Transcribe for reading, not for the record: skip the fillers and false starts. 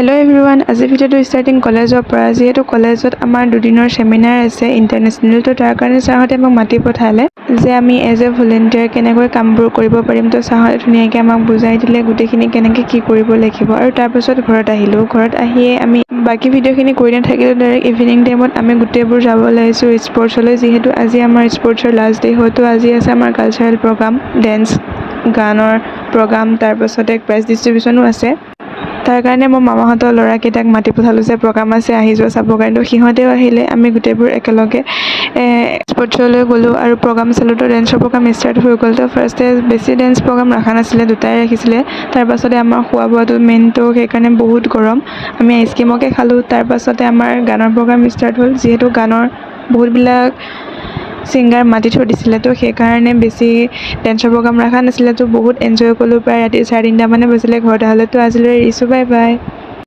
Hello everyone आज video starting कलेजर पर जेहेतु कलेजत आमार दुदिনৰ सेमिनार আছে इंटरनेशनल तो तार कारण सारहते आमाक माति पठाले जे आमी एज ए भलेंटियर केनेকৈ कामবোৰ কৰিব পাৰিম तो सारहते धुनियाके आमाक बुजाই दिले गुटेখিনি केनेকৈ কি কৰিব লাগিব আৰু তাৰ পাছত ঘৰত আহিলো ঘৰত আহিয়ে আমি বাকি ভিডিওখিনি কৰি নাথাকিলো ডাইৰেক্ট ইভিনিং টাইমত আমি গুটেবোৰ যাব লাইছো স্পৰ্টছলৈ যেহেতু আজি আমাৰ স্পৰ্টছৰ লাষ্ট ডে হয়তো আজি আছে আমাৰ কালচাৰেল প্ৰগ্ৰাম ডেন্স গানৰ প্ৰগ্ৰাম তাৰ পাছতে প্ৰাইজ ডিস্ট্ৰিবিউশনো আছে तार कारण मैं मामाहतर लड़ाकेटाक माति पठालो जे प्रोग्राम आछे आहि जोৱা चाবৰ কাৰণে तो सिहतेও আহিলে আমি गुटेবোৰ एकेलगे स्पोर्ट्सলৈ गलो और प्रोग्राम चालो तो डेन्सर प्रोग्राम स्टार्ट हो गल तो फार्स्टे बेसि डेन्स प्रोग्राम रखा नाছিলে दुटाই राखिছিলে तार पाछते आमार खुआ बुआটো मेन तो সেইকাৰণে बहुत गरम आमी आइसक्रीमके खालो तार पाछते आमार गाনৰ प्रोग्राम स्टार्ट हल जेहेतु गाনৰ बहुत बिलाक सिंगार माति थৈ दिছিলে तो সেইকাৰণে বেছি ডেন্সৰ प्रोग्राम रखा नाছিলে तो बहुत एन्जय करलो प्राय राति 3:30 माने बजिले घरत आले तो आजिলৈ এৰিছো बाय बाय।